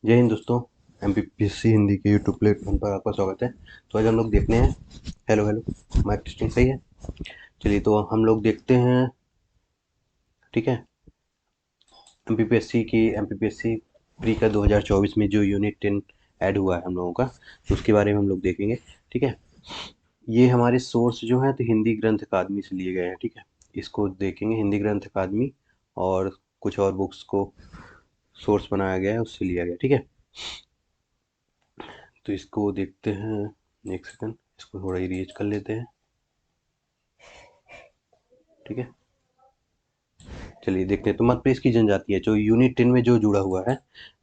जय हिंद दोस्तों। एमपीपीएससी हिंदी के यूट्यूब प्लेटफॉर्म पर आपका स्वागत है। तो आज हम लोग देखते हैं। हेलो हेलो, माइक टेस्टिंग सही है। चलिए तो हम लोग देखते हैं। ठीक है। एमपीपीएससी प्री का 2024 में जो यूनिट 10 ऐड हुआ है हम लोगों का, तो उसके बारे में हम लोग देखेंगे। ठीक है। ये हमारे सोर्स जो हैं तो हिंदी ग्रंथ अकादमी से लिए गए हैं। ठीक है। इसको देखेंगे, हिंदी ग्रंथ अकादमी और कुछ और बुक्स को सोर्स बनाया गया है, उससे लिया गया। ठीक है। तो इसको देखते हैं। एक सेकंड, इसको थोड़ा इरेज कर लेते हैं। ठीक है। चलिए देखते हैं। तो मध्य प्रदेश की जनजातियाँ जो यूनिट 10 में जो जुड़ा हुआ है,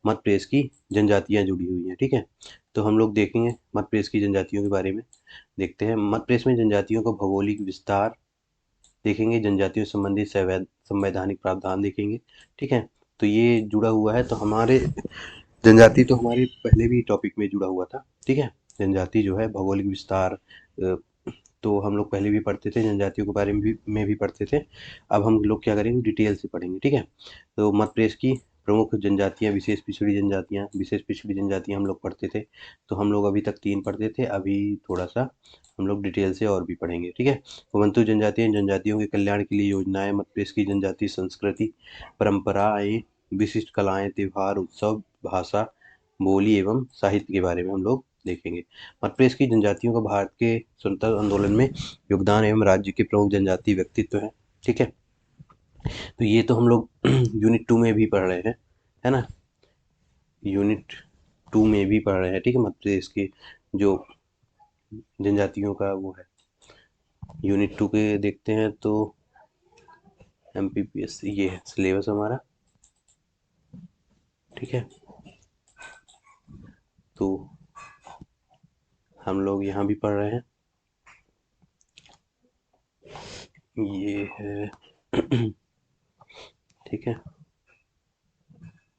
मध्य प्रदेश की जनजातियाँ जुड़ी हुई हैं। ठीक है। तो हम लोग देखेंगे मध्य प्रदेश की जनजातियों के बारे में। देखते हैं मध्य प्रदेश में जनजातियों का भौगोलिक विस्तार देखेंगे, जनजातियों से संबंधित संवैधानिक प्रावधान देखेंगे। ठीक है। तो ये जुड़ा हुआ है। तो हमारे जनजाति तो हमारे पहले भी टॉपिक में जुड़ा हुआ था। ठीक है। जनजाति जो है भौगोलिक विस्तार, तो हम लोग पहले भी पढ़ते थे, जनजातियों के बारे में भी पढ़ते थे। अब हम लोग क्या करेंगे, डिटेल से पढ़ेंगे। ठीक है। तो मध्य प्रदेश की प्रमुख जनजातियाँ, विशेष पिछड़ी जनजातियाँ हम लोग पढ़ते थे। तो हम लोग अभी तक 3 पढ़ते थे, अभी थोड़ा सा हम लोग डिटेल से और भी पढ़ेंगे। ठीक है। उपबंटू जनजातियाँ, जनजातियों के कल्याण के लिए योजनाएं, मध्य प्रदेश की जनजातीय संस्कृति, परंपराएं, विशिष्ट कलाएं, त्योहार, उत्सव, भाषा, बोली एवं साहित्य के बारे में हम लोग देखेंगे। मध्य प्रदेश की जनजातियों का भारत के स्वतंत्रता आंदोलन में योगदान एवं राज्य के प्रमुख जनजातीय व्यक्तित्व हैं। ठीक है। तो ये तो हम लोग यूनिट 2 में भी पढ़ रहे हैं, है ना। यूनिट 2 में भी पढ़ रहे हैं। ठीक है। मध्य प्रदेश के जो जनजातियों का वो है, यूनिट 2 के देखते हैं। तो एमपीपीएससी ये है सिलेबस हमारा। ठीक है। तो हम लोग यहाँ भी पढ़ रहे हैं। ये है ठीक है।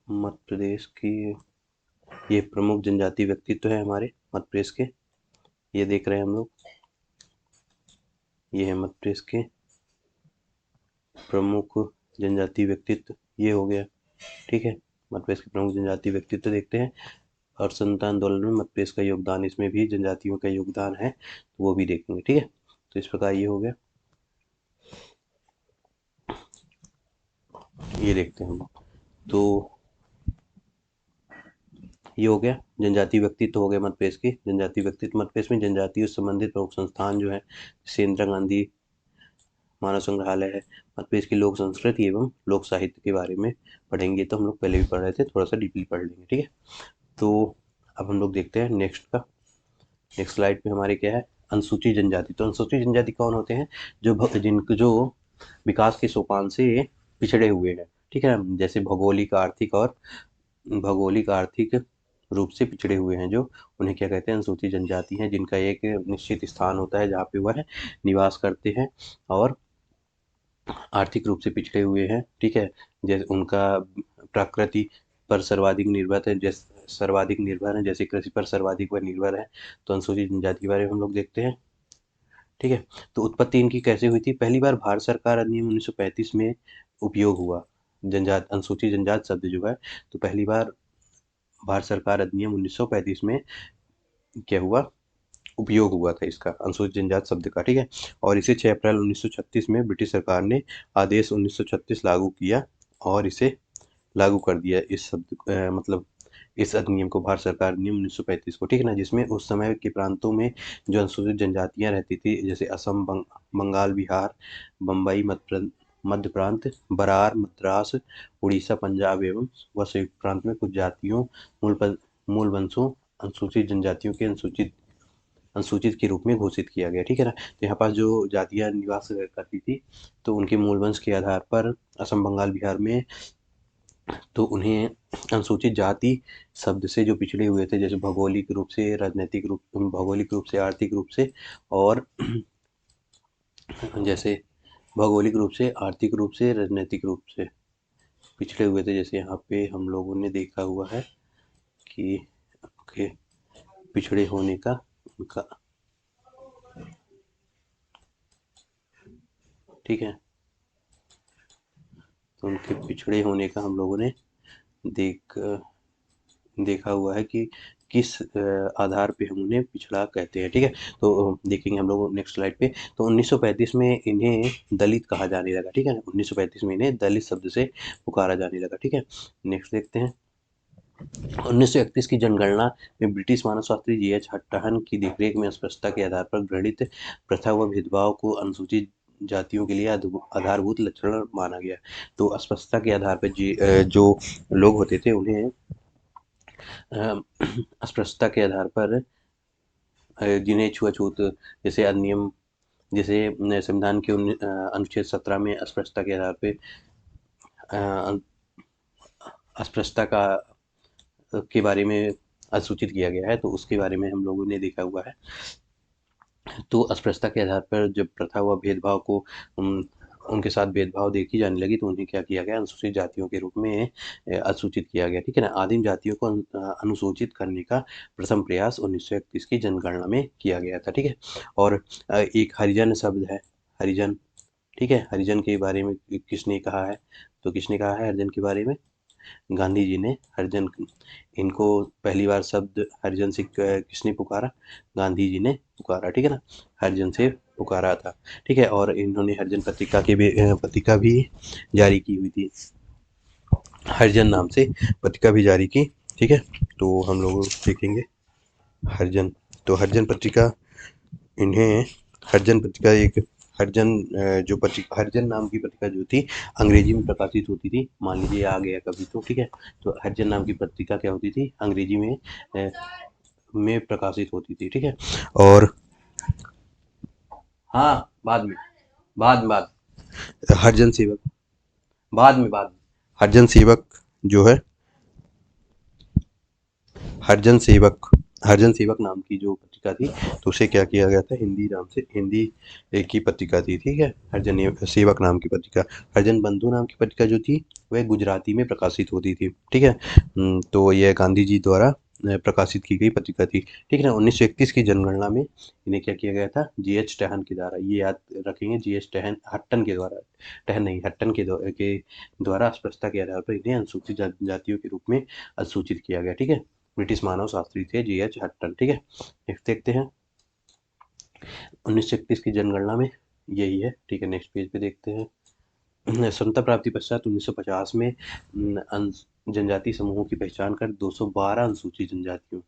मध्य प्रदेश की ये प्रमुख जनजातीय व्यक्तित्व है हमारे मध्य प्रदेश के। ये देख रहे हैं हम लोग, ये है मध्य प्रदेश के प्रमुख जनजातीय व्यक्तित्व, ये हो गया। ठीक है। मध्य प्रदेश के प्रमुख जनजातीय व्यक्तित्व देखते हैं। और स्वतंत्रता आंदोलन में मध्य प्रदेश का योगदान, इसमें भी जनजातियों का योगदान है, तो वो भी देखेंगे। ठीक है। तो इस प्रकार ये हो गया। ये देखते हैं हम। तो ये हो गया जनजातीय व्यक्तित्व, हो गया मध्य प्रदेश की जनजातीय व्यक्तित्व। मध्य प्रदेश में जनजातियों से संबंधित प्रमुख संस्थान जो है, जैसे इंदिरा गांधी मानव संग्रहालय है। मध्य प्रदेश की लोक संस्कृति एवं लोक साहित्य के बारे में पढ़ेंगे। तो हम लोग पहले भी पढ़ रहे थे, थोड़ा सा डीपली पढ़ लेंगे। ठीक है। तो अब हम लोग देखते हैं नेक्स्ट का। नेक्स्ट स्लाइड पे हमारे क्या है, अनुसूचित जनजाति। तो अनुसूचित जनजाति कौन होते हैं, जिनको जो विकास के सोपान से पिछड़े हुए हैं। ठीक है। जैसे भौगोलिक आर्थिक रूप से पिछड़े हुए हैं, जो उन्हें क्या कहते हैं, अनुसूचित जनजाति हैं, जिनका एक निश्चित स्थान होता है जहाँ पे वह निवास करते हैं और आर्थिक रूप से पिछड़े हुए हैं। ठीक है। जैसे उनका प्रकृति पर सर्वाधिक निर्भर है, जैसे कृषि पर सर्वाधिक वह निर्भर है। तो अनुसूचित जनजाति के बारे में हम लोग देखते हैं। ठीक है। तो उत्पत्ति इनकी कैसे हुई थी, पहली बार भारत सरकार अधिनियम 1935 में उपयोग हुआ। जनजात अनुसूचित जनजात शब्द जो है, तो पहली बार भारत सरकार अधिनियम 1935 में क्या हुआ, उपयोग हुआ था इसका, अनुसूचित जनजात शब्द का। ठीक है। और इसे 6 अप्रैल 1936 में ब्रिटिश सरकार ने आदेश 1936 लागू किया और इसे लागू कर दिया, इस शब्द मतलब इस अधिनियम को, भारत सरकार अधिनियम 1935 को। ठीक है ना। जिसमें उस समय के प्रांतों में जो अनुसूचित जनजातियां रहती थी, जैसे असम, बंगाल, बिहार, बम्बई, मध्य प्रांत, बरार, मद्रास, उड़ीसा, पंजाब एवं व संयुक्त प्रांत में कुछ जातियों, मूल वंशों, अनुसूचित जनजातियों के अनुसूचित के रूप में घोषित किया गया। ठीक है ना। तो यहाँ पास जो जातियां निवास करती थी, तो उनके मूल वंश के आधार पर असम, बंगाल, बिहार में तो उन्हें अनुसूचित जाति शब्द से जो पिछड़े हुए थे, जैसे भौगोलिक रूप से, आर्थिक रूप से, और जैसे भौगोलिक रूप से, आर्थिक रूप से, राजनीतिक रूप से पिछड़े हुए थे। जैसे यहाँ पे हम लोगों ने देखा हुआ है कि उनके पिछड़े होने का उनका, ठीक है, तो उनके पिछड़े होने का हम लोगों ने देख देखा हुआ है कि किस आधार पे हम उन्हें पिछड़ा कहते हैं, ठीक है। तो देखेंगे हम लोग नेक्स्ट स्लाइड पे। तो 1935 में इन्हें दलित कहा जाने लगा, ठीक है। 1935 में इन्हें दलित शब्द से पुकारा जाने लगा, ठीक है। नेक्स्ट देखते हैं। 1931 की जनगणना में ब्रिटिश मानवशास्त्री जी.एच. हट्टन की देखरेख में अस्पृश्यता के आधार पर घृणित प्रथा व भेदभाव को अनुसूचित जातियों के लिए आधारभूत लक्षण माना गया। तो अस्पृश्यता के आधार पर जो लोग होते थे उन्हें अस्पृश्यता के आधार पर जिन्हें छुआछूत जैसे अधिनियम, जैसे संविधान के अनुच्छेद 17 में अस्पृश्यता के आधार पे अस्पृश्यता के बारे में अधिसूचित किया गया है, तो उसके बारे में हम लोगों ने देखा हुआ है। तो अस्पृश्यता के आधार पर जब प्रथा व भेदभाव को उनके साथ भेदभाव देखी जाने लगी, तो उन्हें क्या किया गया, अनुसूचित जातियों के रूप में अधिसूचित किया गया, ठीक है ना। आदिम जातियों को अनुसूचित करने का प्रथम प्रयास 1931 की जनगणना में किया गया था, ठीक है। और एक हरिजन शब्द है, हरिजन, ठीक है। हरिजन के बारे में किसने कहा है, तो किसने कहा है हरिजन के बारे में, गांधी जी ने हरिजन, इनको पहली बार शब्द हरिजन से किसने पुकारा, गांधी जी ने पुकारा, ठीक है ना। हरिजन से पुकारा था, ठीक है। और इन्होंने हरिजन पत्रिका भी जारी की हुई थी, हरिजन नाम से पत्रिका भी जारी की, ठीक है। तो हम लोग देखेंगे हरिजन। तो हरिजन पत्रिका, इन्हें हरिजन पत्रिका एक हरिजन जो पत्रिका, हरिजन नाम की पत्रिका जो थी अंग्रेजी में प्रकाशित होती थी। मान लीजिए आ गया कभी तो, ठीक है। तो हरिजन नाम की पत्रिका क्या होती थी, अंग्रेजी में प्रकाशित होती थी, ठीक है। और हाँ, बाद हरिजन सेवक, बाद हरिजन सेवक जो है, हरिजन सेवक, हरिजन सेवक नाम की जो पत्रिका थी, तो उसे क्या किया गया था, हिंदी नाम से, हिंदी की पत्रिका थी, ठीक है। हरिजन सेवक नाम की पत्रिका। हरिजन बंधु नाम की पत्रिका जो थी वह गुजराती में प्रकाशित होती थी, ठीक है। तो यह गांधी जी द्वारा प्रकाशित की गई पत्रिका थी, ठीक है ना। 1931 की जनगणना में इन्हें क्या किया गया था, जी.एच. टहन के द्वारा, ये याद रखेंगे, जी.एच. टहन, हट्टन के द्वारा, टहन नहीं, हट्टन के द्वारा अस्पृश्यता के आधार पर इन्हें अनुसूचित जातियों के रूप में अधिसूचित किया गया, ठीक है। ब्रिटिश मानव शास्त्री थे जी.एच. हट्टन, ठीक है। नेक्स्ट देखते हैं। 1931 की जनगणना में यही है, ठीक है। नेक्स्ट पेज पे देखते हैं। स्वतंत्रता प्राप्ति पश्चात 1950 में जनजातीय समूहों की पहचान कर 212 अनुसूचित जनजातियों,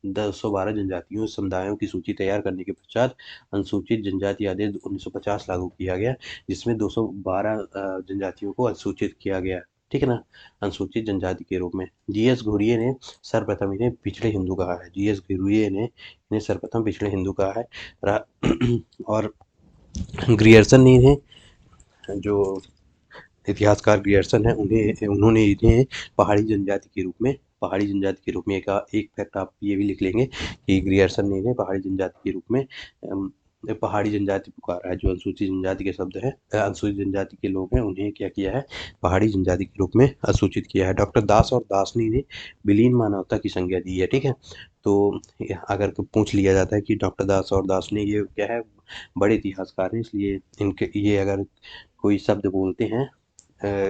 212 जनजातियों समुदायों की सूची तैयार करने के पश्चात अनुसूचित जनजाति आदेश 1950 लागू किया गया, जिसमें 212 जनजातियों को अनुसूचित किया गया, ठीक है ना, अनुसूचित जनजाति के रूप में। जी.एस. घुरिये ने सर्वप्रथम इन्हें पिछड़े हिंदू कहा है, जी.एस. घुरिये ने इन्हें सर्वप्रथम पिछड़े हिंदू कहा है। और ग्रियर्सन ने इन्हें, जो इतिहासकार ग्रियर्सन है, उन्होंने इन्हें पहाड़ी जनजाति के रूप में, पहाड़ी जनजाति के रूप में एक फैक्ट आप ये भी लिख लेंगे कि ग्रियर्सन ने इन्हें पहाड़ी जनजाति के रूप में पहाड़ी जनजाति पुकारा है। जो अनुसूचित जनजाति के शब्द है, अनुसूचित जनजाति के लोग हैं, उन्हें क्या किया है, पहाड़ी जनजाति के रूप में अधिसूचित किया है। डॉक्टर दास और दासनी ने विलीन मानवता की संज्ञा दी है, ठीक है। तो अगर पूछ लिया जाता है कि डॉक्टर दास और दासनी ये क्या है, बड़े इतिहासकार हैं, इसलिए इनके ये अगर कोई शब्द बोलते हैं,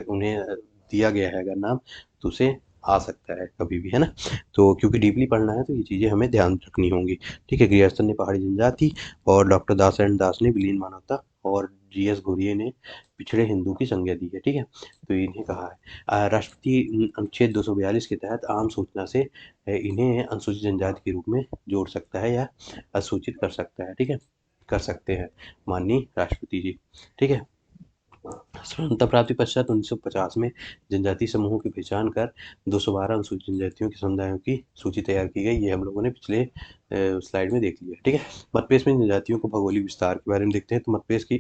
उन्हें दिया गया है अगर नाम, तो उसे आ सकता है कभी भी, है ना। तो क्योंकि डीपली पढ़ना है तो ये चीज़ें हमें ध्यान रखनी होंगी, ठीक है। ग्रियर्सन ने पहाड़ी जनजाति, और डॉक्टर दास एंड दास ने विलीन मानवता, और जी.एस. घुरिये ने पिछड़े हिंदू की संज्ञा दी है, ठीक है। तो इन्हें कहा है राष्ट्रपति अनुच्छेद 242 के तहत आम सूचना से इन्हें अनुसूचित जनजाति के रूप में जोड़ सकता है या अधिसूचित कर सकता है, ठीक है, कर सकते हैं माननीय राष्ट्रपति जी, ठीक है। स्वतंत्रता प्राप्ति पश्चात 1950 में जनजातीय समूहों की पहचान कर 212 अनुसूचित जनजातियों के समुदायों की सूची तैयार की गई। ये हम लोगों ने पिछले स्लाइड में देख लिया, ठीक है। मध्यप्रदेश में जनजातियों को भौगोलिक विस्तार के बारे में देखते हैं। तो मध्यप्रदेश की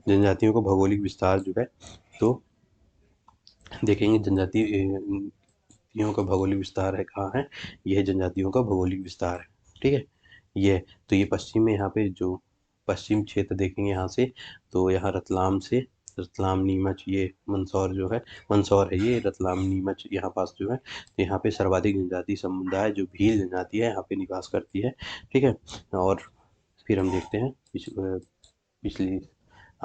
जनजातियों को भौगोलिक विस्तार जो है, तो देखेंगे जनजातियों का भौगोलिक विस्तार है, कहाँ है, यह जनजातियों का भौगोलिक विस्तार है, ठीक है। ये तो ये पश्चिम में, यहाँ पे जो पश्चिम क्षेत्र देखेंगे यहाँ से, तो यहाँ रतलाम नीमच, ये मंदसौर जो है, मंदसौर है ये, रतलाम नीमच यहाँ पास जो है, तो यहाँ पे सर्वाधिक जनजाति समुदाय जो भील जनजाति है यहाँ पे निवास करती है, ठीक है। और फिर हम देखते हैं पिछली,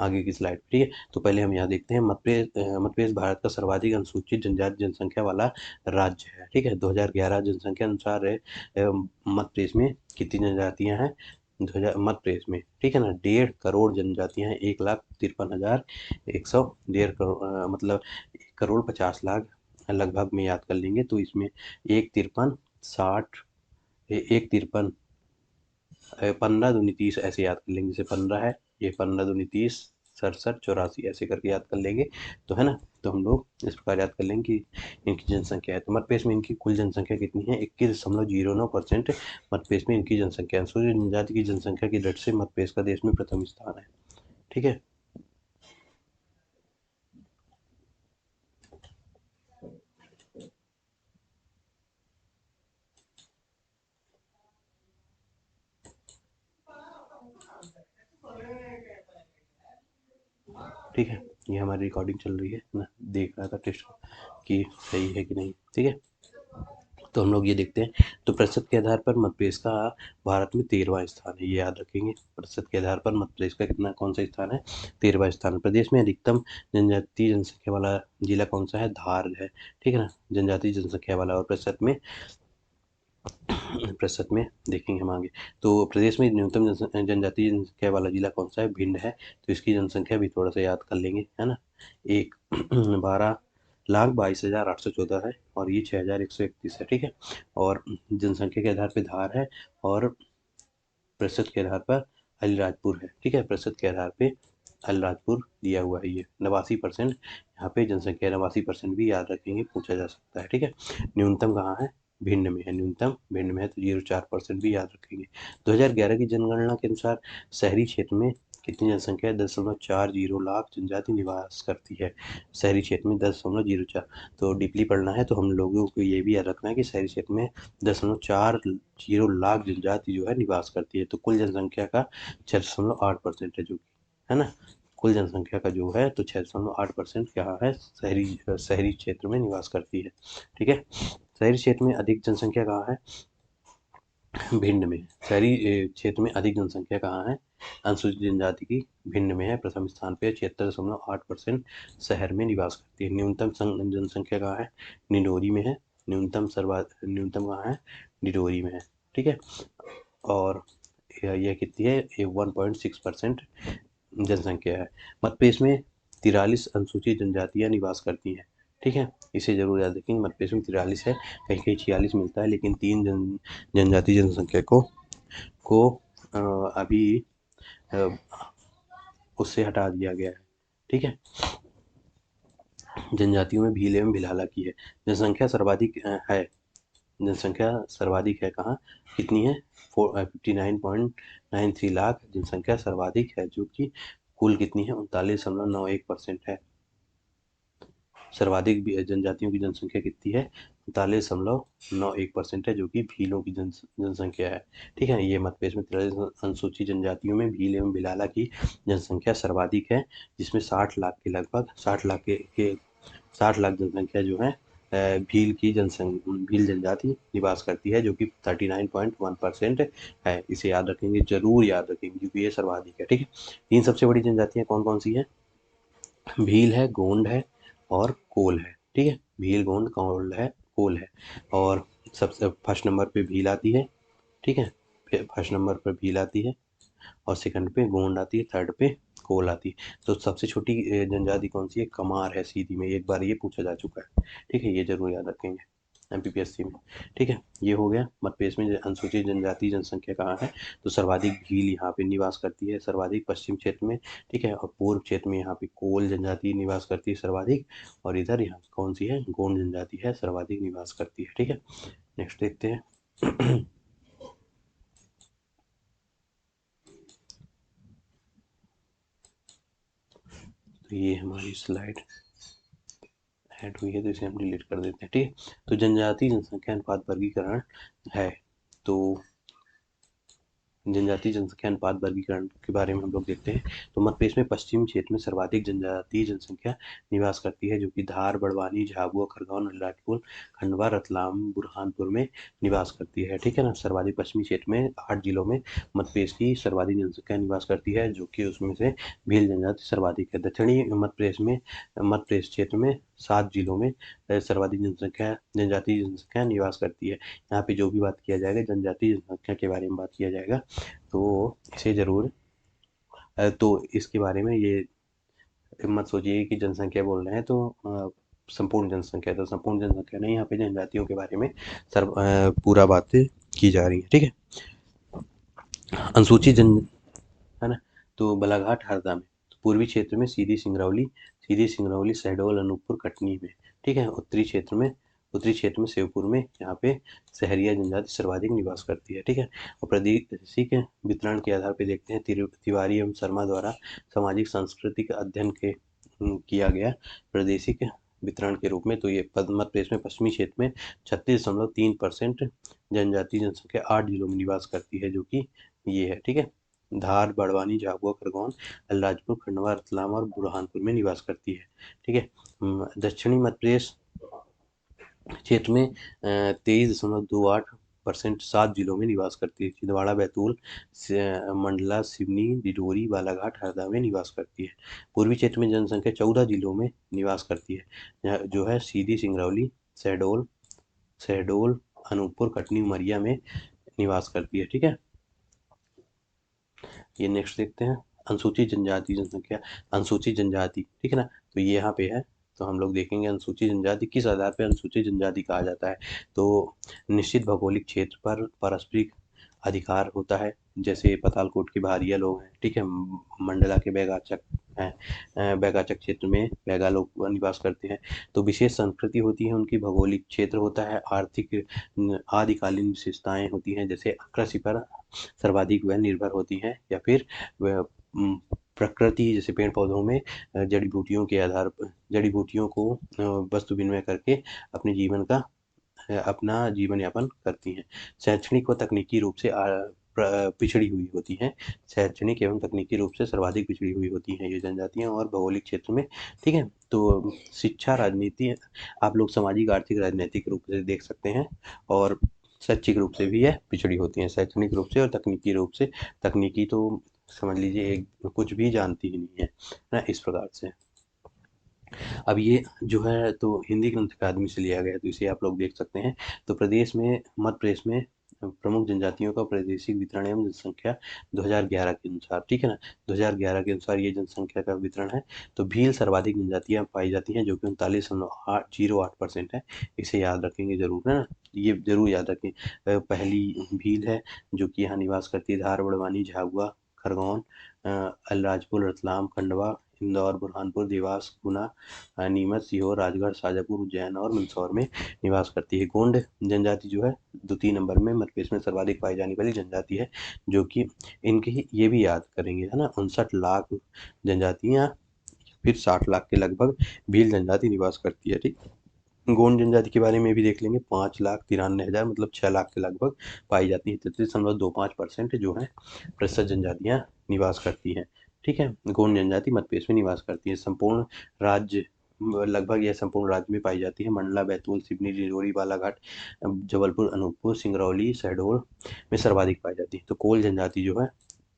आगे की स्लाइड, ठीक है। तो पहले हम यहाँ देखते हैं मध्य प्रदेश भारत का सर्वाधिक अनुसूचित जनजाति जनसंख्या वाला राज्य है, ठीक है। 2011 जनसंख्या अनुसार मध्य प्रदेश में कितनी जनजातियां हैं? 2000 मध्य प्रदेश में, ठीक है ना, 1.5 करोड़ जनजातियां हैं। 1,53,100, 1.5 करोड़ मतलब 1,50,00,000 लगभग में याद कर लेंगे। तो इसमें 1,53,60 1,53 15 दूनी 30 ऐसे याद कर लेंगे। जैसे 15 है, ये 15 दूनी 30, 67, 84 ऐसे करके याद कर लेंगे, तो है ना। तो हम लोग इस प्रकार याद कर लेंगे कि इनकी जनसंख्या है। तो मध्य प्रदेश में इनकी कुल जनसंख्या कितनी है? 21.09% मध्य प्रदेश में इनकी जनसंख्या है। अनुसूचित जनजाति की जनसंख्या की दर से मध्य प्रदेश का देश में प्रथम स्थान है, ठीक है। ठीक है, ये हमारी रिकॉर्डिंग चल रही है ना, देख रहा था टेस्ट कि सही है कि नहीं, ठीक है। तो हम लोग ये देखते हैं। तो प्रतिशत के आधार पर मध्य प्रदेश का भारत में 13वां स्थान है, ये याद रखेंगे। प्रतिशत के आधार पर मध्य प्रदेश का कितना कौन सा स्थान है? 13वां स्थान। प्रदेश में अधिकतम जनजातीय जनसंख्या वाला जिला कौन सा है? धार है, ठीक है ना, जनजातीय जनसंख्या वाला। और प्रतिशत में देखेंगे हम आगे। तो प्रदेश में न्यूनतम जनजातीय जनसंख्या वाला जिला कौन सा है? भिंड है। तो इसकी जनसंख्या भी थोड़ा सा याद कर लेंगे, है ना। एक 12,22,814 है, और ये 6,131 है, ठीक है। और जनसंख्या के आधार पे धार है, और प्रतिशत के आधार पर अलीराजपुर है, ठीक है। प्रतिशत के आधार पे अलीराजपुर दिया हुआ है। ये 89%, यहाँ पे जनसंख्या 89% भी याद रखेंगे, पूछा जा सकता है, ठीक है। न्यूनतम कहाँ है? भिंड में है, न्यूनतम भिंड में है, तो 0.4% भी याद रखेंगे। 2011 की जनगणना के अनुसार शहरी क्षेत्र में कितनी जनसंख्या है? 10.40 लाख जनजाति निवास करती है शहरी क्षेत्र में, 10.04। तो डीपली पढ़ना है तो हम लोगों को ये भी याद रखना है कि शहरी क्षेत्र में 10.40 लाख जनजाति जो है निवास करती है। तो कुल जनसंख्या का 6.8% है, जो कि है ना, कुल जनसंख्या का जो है तो 6.8% क्या है? शहरी क्षेत्र में निवास करती है, ठीक है। शहरी क्षेत्र में अधिक जनसंख्या कहाँ है? भिंड में। शहरी क्षेत्र में अधिक जनसंख्या कहाँ है? अनुसूचित जनजाति की भिंड में है, प्रथम स्थान पे 76.8% शहर में निवास करती है। न्यूनतम जनसंख्या कहाँ है? निडोरी में है। न्यूनतम कहाँ है? निडोरी में है, ठीक है। और यह कितनी है? ये 1.6% जनसंख्या है। मध्य प्रदेश में 43 अनुसूचित जनजातियां निवास करती हैं, ठीक है। इसे जरूर याद रखेंगे। मध्य प्रदेश में 43 है, कहीं कहीं 46 मिलता है, लेकिन तीन जनजातीय जनसंख्या को अभी अ, उससे हटा दिया गया है, ठीक है। जनजातियों में भील एवं भिलाला की है। जनसंख्या सर्वाधिक है। जनसंख्या सर्वाधिक है कहाँ? कितनी है? 59.93 लाख जनसंख्या सर्वाधिक है, जो कि कुल कितनी है? 39.91% है। सर्वाधिक जनजातियों की जनसंख्या कितनी है? 39.91% है, जो कि भीलों की जनसंख्या है, ठीक है। ये मध्य प्रदेश में 43 अनुसूचित जनजातियों में भील एवं भिलाला की जनसंख्या सर्वाधिक है, जिसमें 60 लाख के लगभग 60 लाख जनसंख्या जो है भील जनजाति निवास करती है, जो कि 39.1% है। इसे याद रखेंगे, जरूर याद रखेंगे, क्योंकि ये सर्वाधिक है, ठीक है। तीन सबसे बड़ी जनजातियां कौन कौन सी है? भील है, गोंड है, और कोल है, ठीक है। भील, गोंड, कोल है। और सबसे फर्स्ट नंबर पे भील आती है, ठीक है। फिर फर्स्ट नंबर पर भील आती है, और सेकंड पे गोंड आती है, थर्ड पे कोल आती है। तो सबसे छोटी जनजाति कौन सी है? कमार है सीधी में, एक बार ये पूछा जा चुका है, ठीक है। ये जरूर याद रखेंगे एमपीपीएससी में, ठीक है। ये हो गया मध्य प्रदेश में अनुसूचित जनजाति जनसंख्या कहाँ है। तो सर्वाधिक भील यहाँ पे निवास करती है, सर्वाधिक पश्चिम क्षेत्र में, ठीक है। और पूर्व क्षेत्र में यहाँ पे कोल जनजाति निवास करती है सर्वाधिक, और इधर यहाँ कौन सी है? गोंड जनजाति है, सर्वाधिक निवास करती है, ठीक है। नेक्स्ट देखते हैं। तो ये हमारी स्लाइड ऐड हुई है, तो इसे हम डिलीट कर देते हैं, ठीक है। तो जनजाति जनसंख्या अनुपात वर्गीकरण है। तो जनजातीय जनसंख्या अनुपात वर्गीकरण के बारे में हम लोग देखते हैं। तो मध्य प्रदेश में पश्चिमी क्षेत्र में सर्वाधिक जनजातीय जनसंख्या निवास करती है, जो कि धार, बड़वानी, झाबुआ, खरगोन, अलीराजपुर, खंडवा, रतलाम, बुरहानपुर में निवास करती है। ठीक है ना। सर्वाधिक पश्चिमी क्षेत्र में 8 जिलों में मध्य प्रदेश की सर्वाधिक जनसंख्या निवास करती है, जो कि उसमें से भील जनजाति सर्वाधिक है। दक्षिणी मध्य प्रदेश क्षेत्र में 7 जिलों में सर्वाधिक जनजातीय जनसंख्या निवास करती है। यहाँ पे जो भी बात किया जाएगा जनजातीय जनसंख्या के बारे में बात किया जाएगा, तो इसे ज़रूर तो इसके बारे में ये मत सोचिए कि जनसंख्या बोल रहे हैं तो संपूर्ण जनसंख्या, तो संपूर्ण जनसंख्या नहीं, यहाँ पे जनजातियों के बारे में पूरा बातें की जा रही है। ठीक है। अनुसूचित जन है ना। तो बालाघाट, हरदा में, तो पूर्वी क्षेत्र में सीधी सिंगरौली, शहडोल, अनूपपुर, कटनी में। ठीक है। उत्तरी क्षेत्र में शिवपुर में, यहाँ पे सहरिया जनजाति सर्वाधिक निवास करती है। ठीक है। और प्रादेशिक वितरण के आधार पर देखते हैं, तिवारी एवं शर्मा द्वारा सामाजिक सांस्कृतिक अध्ययन के किया गया प्रादेशिक वितरण के रूप में, तो ये मध्य प्रदेश में पश्चिमी क्षेत्र में 36.3% जनजातीय जनसंख्या 8 जिलों में निवास करती है, जो कि ये है। ठीक है। धार, बड़वानी, झाबुआ, खरगोन, अलीराजपुर, खंडवा, रतलाम और बुरहानपुर में निवास करती है। ठीक है। दक्षिणी मध्य प्रदेश क्षेत्र में 23.28% 7 जिलों में निवास करती है। छिंदवाड़ा, बैतूल, मंडला, सिवनी, डिडोरी, बालाघाट, हरदा में निवास करती है। पूर्वी क्षेत्र में जनसंख्या 14 जिलों में निवास करती है, जो है सीधी, सिंगरौली, शहडोल, अनूपपुर, कटनी, उमरिया में निवास करती है। ठीक है। ये नेक्स्ट देखते हैं, अनुसूचित जनजाति जनसंख्या। अनुसूचित जनजाति, ठीक है ना, तो ये यहाँ पे है। तो हम लोग देखेंगे अनुसूचित जनजाति किस आधार पर अनुसूचित जनजाति कहा जाता है। तो निश्चित भौगोलिक क्षेत्र पर पारस्परिक अधिकार होता है, जैसे पातालकोट के भारिया लोग हैं। ठीक है। मंडला के बैगाचक हैं, बैगाचक क्षेत्र में बैगा लोग निवास करते हैं। तो विशेष संस्कृति होती है, उनकी भौगोलिक क्षेत्र होता है, आर्थिक आदिकालीन विशेषताएं होती हैं, जैसे कृषि पर सर्वाधिक वह निर्भर होती हैं, या फिर वह प्रकृति, जैसे पेड़ पौधों में जड़ी बूटियों के आधार पर जड़ी बूटियों को वस्तु विनिमय करके अपना जीवन यापन करती हैं। शैक्षणिक व तकनीकी रूप से पिछड़ी हुई होती हैं। शैक्षणिक एवं तकनीकी रूप से सर्वाधिक पिछड़ी हुई होती हैं ये जनजातियाँ, और भौगोलिक क्षेत्र में। ठीक है। तो शिक्षा, राजनीति, आप लोग सामाजिक, आर्थिक, राजनीतिक रूप से देख सकते हैं, और शैक्षिक रूप से भी यह पिछड़ी होती हैं, शैक्षणिक रूप से और तकनीकी रूप से। तकनीकी तो समझ लीजिए एक कुछ भी जानती ही नहीं है ना, इस प्रकार से। अब ये जो है तो हिंदी ग्रंथ अकादमी से लिया गया है, तो इसे आप लोग देख सकते हैं। तो मध्य प्रदेश में प्रमुख जनजातियों का प्रादेशिक वितरण एवं जनसंख्या 2011 के अनुसार, ठीक है ना, 2011 के अनुसार ये जनसंख्या का वितरण है। तो भील सर्वाधिक जनजातियां पाई जाती हैं, जो कि 39.08% है। इसे याद रखेंगे जरूर, है ना, ये जरूर याद रखें। पहली भील है, जो कि यहाँ निवास करती है, धार, बड़वानी, झाबुआ, खरगोन, अलीराजपुर, रतलाम, खंडवा, इंदौर, बुरहानपुर, देवास, गुना, नीमच, सीहोर, राजगढ़, शाजापुर, उज्जैन और मंदसौर में निवास करती है। गोंड जनजाति जो है द्वितीय नंबर में मध्य प्रदेश में सर्वाधिक पाई जाने वाली जनजाति है, जो कि इनकी ये भी याद करेंगे, है ना, 59 लाख जनजातियाँ, फिर 60 लाख के लगभग भील जनजाति निवास करती है। ठीक। गोंड जनजाति के बारे में भी देख लेंगे, 5,93,000 मतलब 6 लाख के लगभग पाई जाती है। 33.25% जो है प्रतिशत जनजातियाँ निवास करती हैं। ठीक है। गोंड जनजाति मध्य प्रदेश में निवास करती है। संपूर्ण राज्य, लगभग यह संपूर्ण राज्य में पाई जाती है। मंडला, बैतूल, सिवनी, डिंडोरी, बालाघाट, जबलपुर, अनूपपुर, सिंगरौली, शहडोल में सर्वाधिक पाई जाती है। तो कोल जनजाति जो है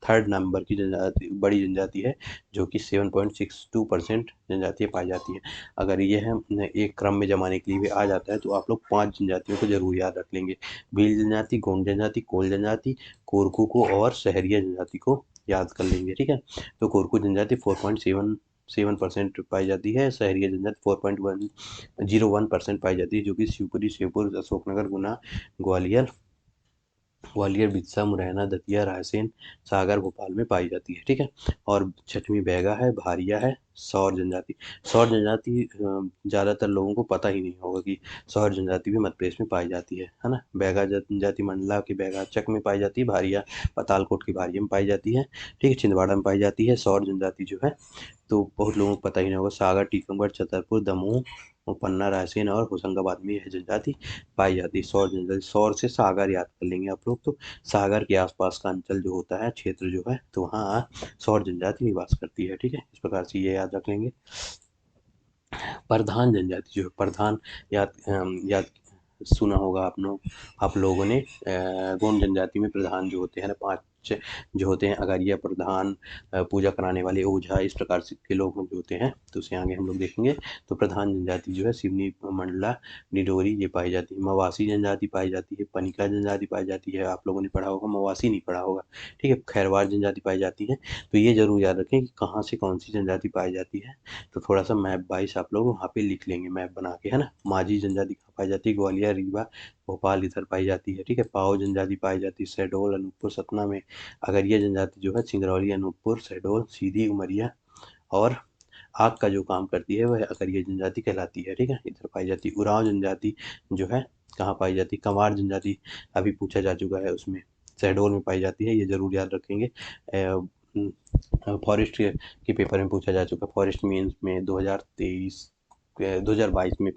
3rd नंबर की जनजाति, बड़ी जनजाति है, जो कि 7.62% जनजातियाँ पाई जाती हैं। अगर यह एक क्रम में जमाने के लिए भी आ जाता है, तो आप लोग 5 जनजातियों को जरूर याद रख लेंगे। भील जनजाति, गोंड जनजाति, कोल जनजाति, कोरकू को और सहरिया जनजाति को याद कर लेंगे। ठीक है। तो कोरकू जनजाति 4.77% पाई जाती है, सहरिया जनजाति 4.101% पाई जाती है, जो कि शिवपुरी, शिवपुर, अशोकनगर, गुना, ग्वालियर, बिरसा, मुरैना, दतिया, रायसेन, सागर, भोपाल में पाई जाती है। ठीक है। और 6वीं बैगा है, भारिया है, सौर जनजाति। सौर जनजाति ज़्यादातर लोगों को पता ही नहीं होगा कि सौर जनजाति भी मध्य प्रदेश में पाई जाती है ना। बैगा जनजाति मंडला के बैगाचक में पाई जाती है, भारिया पातालकोट की भारिया में पाई जाती है। ठीक है। छिंदवाड़ा में पाई जाती है। सौर जनजाति जो है तो बहुत लोगों को पता ही नहीं होगा, सागर, टीकमगढ़, छतरपुर, दमोह, और पन्ना, रायसेन और होशंगाबाद में यह जनजाति पाई जाती है। सौर जनजाति, सौर से सागर याद कर लेंगे आप लोग, तो सागर के आसपास का अंचल जो होता है, क्षेत्र जो है, तो वहाँ सौर जनजाति निवास करती है। ठीक है, इस प्रकार से ये याद रख लेंगे। प्रधान जनजाति जो है, प्रधान याद सुना होगा आप लोगों ने। गोंड जनजाति में प्रधान जो होते हैं ना, 5 जो होते हैं, अगारिया प्रधान, पूजा कराने वाले ओझा, इस प्रकार से के लोग जो होते हैं, तो उसे आगे हम लोग देखेंगे। तो प्रधान जनजाति जो है सिवनी, मंडला, निडोरी ये पाई जाती है। मवासी जनजाति पाई जाती है, पनिका जनजाति पाई जाती है, आप लोगों ने पढ़ा होगा, मवासी नहीं पढ़ा होगा। ठीक है, खैरवार जनजाति पाई जाती है। तो ये जरूर याद रखें कि कहाँ से कौन सी जनजाति पाई जाती है। तो थोड़ा सा मैप वाइज आप लोग वहाँ पे लिख लेंगे, मैप बना के, है ना। माझी जनजाति कहाँ पाई जाती है? ग्वालियर, रीवा, भोपाल इधर पाई जाती है। ठीक है, पाओ जनजाति पाई जाती है शहडोल, अनूपपुर, सतना में। अगरिया जनजाति जो है सिंगरौली, अनूपपुर, शहडोल, सीधी, उमरिया और आग का जो काम करती है वह अगरिया जनजाति कहलाती है। ठीक है, इधर पाई जाती है। उरांव जनजाति जो है कहाँ पाई जाती है? कंवार जनजाति अभी पूछा जा चुका है, उसमें शहडोल में पाई जाती है, ये जरूर याद रखेंगे। फॉरेस्ट के पेपर में पूछा जा चुका, फॉरेस्ट मीन्स में 2022 में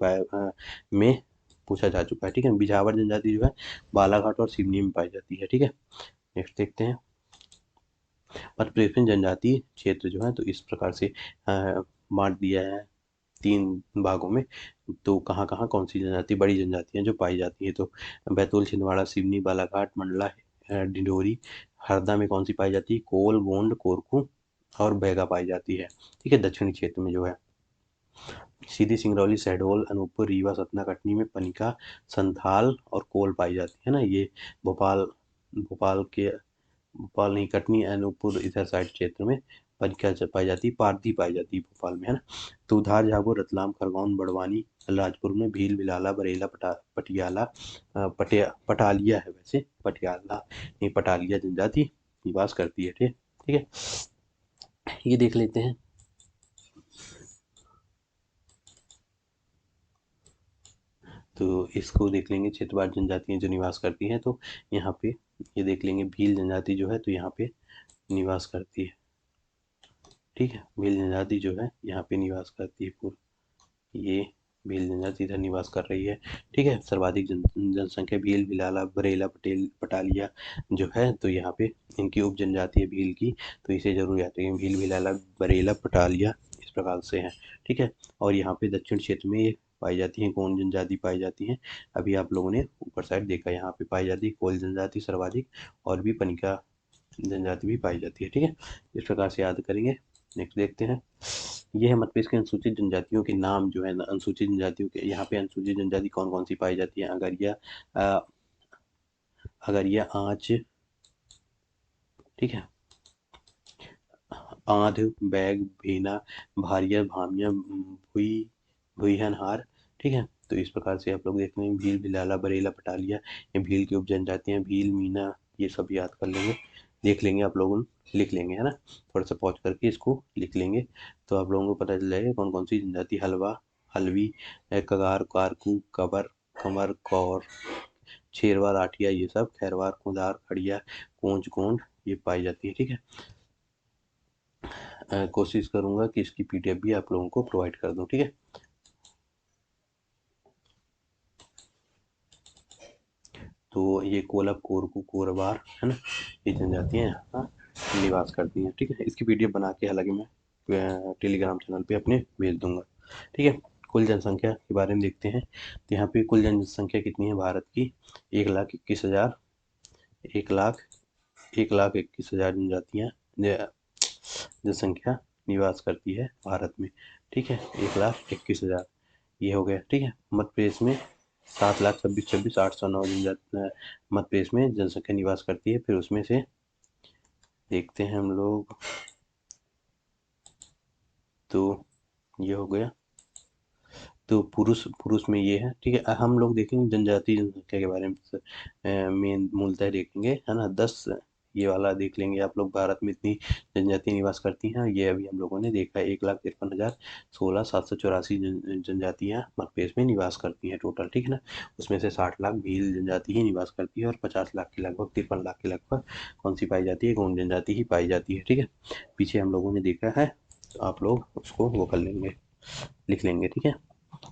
में पूछा जा चुका है। ठीक है, बिझावर जनजाति जो है बालाघाट और सिवनी में पाई जाती है। ठीक है, नेक्स्ट देखते हैं। मध्य प्रदेश में जनजाति क्षेत्र जो है तो इस प्रकार से बांट दिया है 3 भागों में। तो कहाँ कहाँ कौन सी जनजाति, बड़ी जनजातियां जो पाई जाती हैं, तो बैतूल, छिंदवाड़ा, सिवनी, बालाघाट, मंडला, डिंडोरी। हरदा में कौन सी पाई जाती है? कोल, गोंड, कोरकू और बैगा पाई जाती है। ठीक है, दक्षिणी क्षेत्र में जो है सीधी, सिंगरौली, शहडोल, अनूपपुर, रीवा, सतना, कटनी में पनिका, संथाल और कोल पाई जाती है ना। ये भोपाल भोपाल के भोपाल नहीं, कटनी, अनूपपुर इधर साइड क्षेत्र में पनिका पाई जाती है। पारधी पाई जाती है भोपाल में, है ना। तो उधार, झाबुआ, रतलाम, खरगोन, बड़वानी, राजपुर में भील, बिलाला, बरेला, पटियाला, पटालिया है वैसे, पटियाला नहीं, पटालिया जनजाति निवास करती है। ठीक ठीक है, ये देख लेते हैं। तो इसको देख लेंगे, क्षेत्रवार जनजातियां जो निवास करती हैं, तो यहाँ पे ये देख लेंगे, भील जनजाति जो है तो यहाँ पे निवास करती है। ठीक है, भील जनजाति जो है यहाँ पे निवास करती है, पूरी ये भील जनजाति इधर निवास कर रही है। ठीक है, सर्वाधिक जनसंख्या भील, भिलाला, बरेला, पटेल, पटालिया जो है तो यहाँ पे इनकी उप जनजाति है भील की, तो इसे जरूर याद रखेंगे, भील, भिलाला, बरेला, पटालिया इस प्रकार से है। ठीक है, और यहाँ पे दक्षिण क्षेत्र में ये पाई जाती है, कौन जनजाति पाई जाती है? अभी आप लोगों ने ऊपर साइड देखा, यहाँ पे पाई जाती है कोल जनजाति सर्वाधिक, और भी पनिका जनजाति भी पाई जाती है। ठीक है, इस प्रकार से याद करेंगे। नेक्स्ट देखते हैं। ये है मध्य प्रदेश के अनुसूचित जनजातियों के नाम जो है ना, अनुसूचित जनजातियों के, यहाँ पे अनुसूचित जनजाति कौन कौन सी पाई जाती है? अगरिया, आंच, ठीक है, आंध, बैग, भीना, भारिया, भामिया, भुईहनहार। ठीक है, तो इस प्रकार से आप लोग देख रहे हैं, भील, भिलाला, बरेला, पटालिया, ये भील की उप जनजातियां, भील, मीना, ये सब याद कर लेंगे, देख लेंगे आप लोग, लिख लेंगे, है ना। थोड़ा सा पॉज करके इसको लिख लेंगे, तो आप लोगों को पता चल जाएगा कौन कौन सी जनजाति। हलवा, हलवी, कगार, कारकू, कबर, कमर, कौर, शेरवा, राठिया, ये सब, खैरवार, कुदार, खड़िया, कोंच, गोंड ये पाई जाती है। ठीक है, कोशिश करूंगा कि इसकी पीडीएफ भी आप लोगों को प्रोवाइड कर दूं। ठीक है, तो ये कोलब, कोरकू, कोरबार, है ना, ये जनजातियां यहाँ निवास करती हैं। ठीक है, इसकी पीडीएफ बना के हालांकि मैं टेलीग्राम चैनल पे अपने भेज दूंगा। ठीक है, कुल जनसंख्या के बारे में देखते हैं। तो यहाँ पे कुल जनसंख्या कितनी है भारत की? 1,21,000, 1,21,000 जनजातियाँ जनसंख्या निवास करती है भारत में। ठीक है, 1,21,000 ये हो गया। ठीक है, मध्य प्रदेश में 7,26,26,809 जनजाति मध्य प्रदेश में जनसंख्या निवास करती है। फिर उसमें से देखते हैं हम लोग, तो ये हो गया। तो पुरुष पुरुष में ये है। ठीक है, हम लोग देखेंगे जनजाति जनसंख्या के बारे में, मेन मूलतः देखेंगे, है ना। 10 ये वाला देख लेंगे आप लोग, भारत में इतनी जनजाति निवास करती हैं, ये अभी हम लोगों ने देखा है। 1,53,016 जनजातियाँ मध्य प्रदेश में निवास करती हैं टोटल। ठीक है ना, उसमें से 60 लाख भील जनजाति ही निवास करती है, और 50 लाख के लगभग, 53 लाख के लगभग कौन सी पाई जाती है? गोंड जनजाति ही पाई जाती है। ठीक है, पीछे हम लोगों ने देखा है, तो आप लोग उसको वो कर लेंगे, लिख लेंगे। ठीक है,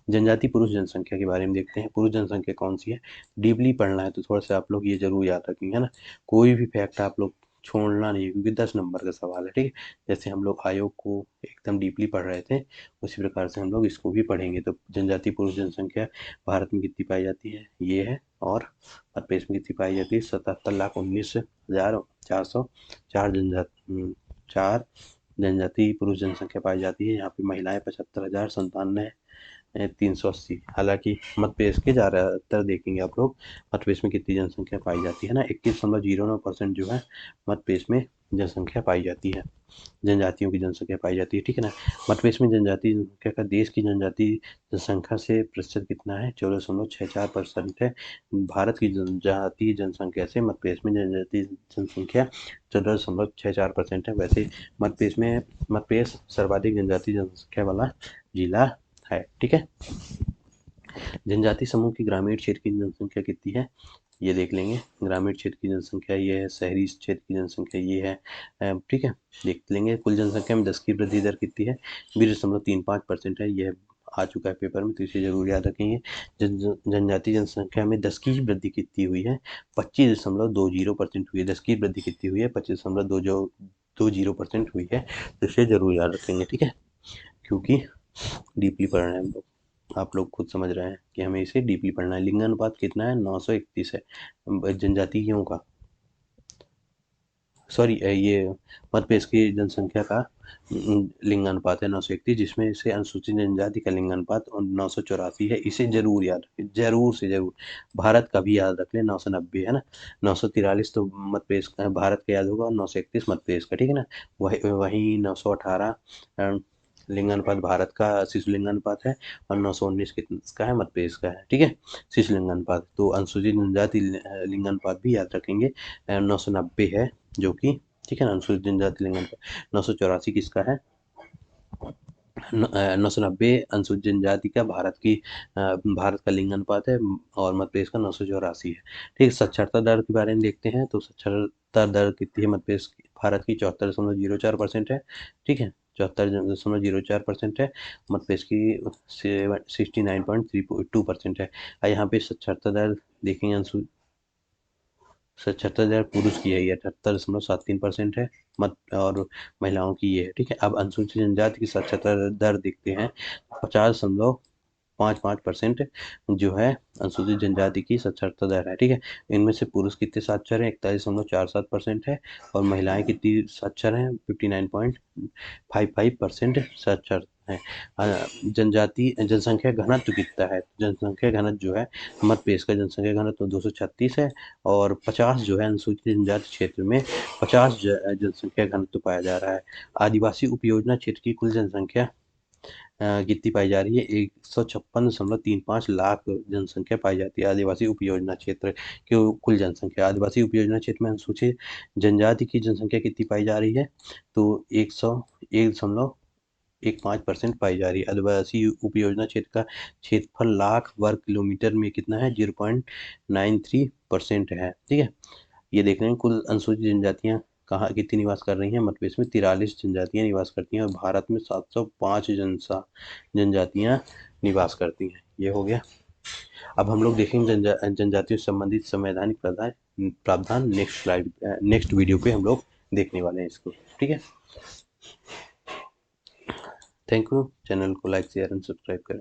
जनजाति पुरुष जनसंख्या के बारे में देखते हैं। पुरुष जनसंख्या कौन सी है, डीपली पढ़ना है तो थोड़ा सा आप लोग ये जरूर याद रखेंगे, है ना। कोई भी फैक्ट आप लोग छोड़ना नहीं है, क्योंकि 10 नंबर का सवाल है, ठीक है। जैसे हम लोग आयोग को एकदम डीपली पढ़ रहे थे, उसी प्रकार से हम लोग इसको भी पढ़ेंगे। तो जनजाति पुरुष जनसंख्या भारत में कितनी पाई जाती है, ये है। और मध्य प्रदेश में कितनी पाई जाती है, 77,19,404 जनजाति पुरुष जनसंख्या पाई जाती है। यहाँ पे महिलाएं 75,097 380। हालांकि मध्य प्रदेश के ज़्यादातर देखेंगे आप लोग, मध्य प्रदेश में कितनी जनसंख्या पाई जाती है ना, 21.09% जो है मध्य प्रदेश में जनसंख्या पाई जाती है, जनजातियों की जनसंख्या पाई जाती है, ठीक है ना। मध्य प्रदेश में जनजाति जनसंख्या का देश की जनजाति जनसंख्या से प्रतिशत कितना है, 14.64% है। भारत की जनजातीय जनसंख्या से मध्य प्रदेश में जनजातीय जनसंख्या 14.64% है। वैसे मध्य प्रदेश सर्वाधिक जनजातीय जनसंख्या वाला जिला है, ठीक है। जनजाति समूह की ग्रामीण क्षेत्र की जनसंख्या कितनी है, ये देख लेंगे। ग्रामीण क्षेत्र की जनसंख्या ये है, शहरी क्षेत्र की जनसंख्या ये है, ठीक है, देख लेंगे। कुल जनसंख्या में 10 की वृद्धि दर कितनी है, 20.35% है। यह आ चुका है पेपर में, तो इसे जरूर याद रखेंगे। जनजाति जनसंख्या में 10 की वृद्धि कितनी हुई है, 25.20% हुई है। 10 की वृद्धि कितनी हुई है, 25.20% हुई है। तो इसे जरूर याद रखेंगे, ठीक है, क्योंकि डीपली पढ़ रहे हैं हम लोग। आप लोग खुद समझ रहे हैं कि हमें इसे डीपली पढ़ना है। लिंगानुपात कितना है, 931 है जनजातियों का, सॉरी ये मध्य प्रदेश की जनसंख्या का लिंगानुपात है 931, जिसमें से अनुसूचित जनजाति का लिंगानुपात 984 है। इसे जरूर याद रखें, जरूर से जरूर। भारत का भी याद रख लें, 990 है ना। 943 तो मध्य प्रदेश का, भारत का याद होगा, और 931 मध्य प्रदेश का, ठीक है ना। वही 918 लिंगानुपात भारत का शिशु लिंगानुपात है, और 919 किसका है, मध्य प्रदेश का है, ठीक है, शिशु लिंगानुपात। तो अनुसूचित जनजाति लिंगानुपात भी याद रखेंगे, 990 है जो कि, ठीक है ना। अनुसूचित जनजाति लिंगानुपात 984 किसका है, 990 अनुसूचित जनजाति का भारत का लिंगानुपात है, और मध्य प्रदेश का 984 है, ठीक है। साक्षरता दर के बारे में देखते हैं। तो साक्षरता दर कितनी है मध्य प्रदेश की, भारत की 74.04% है, ठीक है, 74.04% है। मध्य प्रदेश की 69.32% है। यहाँ पे साक्षरता दर देखेंगे, साक्षरता दर पुरुष की है, ये 78.73% है, और महिलाओं की ये है, ठीक है। अब अनुसूचित जनजाति की साक्षरता दर देखते हैं, 50.55% जो है अनुसूचित जनजाति की साक्षरता दर है, ठीक है। इनमें से पुरुष कितने साक्षर हैं, 41.47% है, और महिलाएं कितनी साक्षर हैं, 59.55% साक्षर है। जनजाति जनसंख्या घनत्व कितना है, जनसंख्या घनत्व जो है मध्य प्रदेश का जनसंख्या घनत्व 236 है, और 50 जो है अनुसूचित जनजाति क्षेत्र में 50 जनसंख्या घनत्व पाया जा रहा है। आदिवासी उपयोजना क्षेत्र की कुल जनसंख्या कितनी पाई जा रही है, 156.35 लाख जनसंख्या पाई जाती है आदिवासी उपयोजना क्षेत्र की कुल जनसंख्या। आदिवासी उपयोजना क्षेत्र में अनुसूचित जनजाति की जनसंख्या कितनी पाई जा रही है, तो 101.15% पाई जा रही है। आदिवासी उपयोजना क्षेत्र का क्षेत्रफल लाख वर्ग किलोमीटर में कितना है, 0.93% है, ठीक है। ये देख रहे हैं कुल अनुसूचित जनजातियां कहाँ कितनी निवास कर रही हैं, मध्य प्रदेश में 43 जनजातियां निवास करती हैं, और भारत में 705 जनजातियां निवास करती हैं। ये हो गया। अब हम लोग देखेंगे जनजातियों से संबंधित संवैधानिक प्रावधान नेक्स्ट वीडियो पे हम लोग देखने वाले हैं इसको, ठीक है। Thank you. चैनल को लाइक शेयर एंड सब्सक्राइब करें।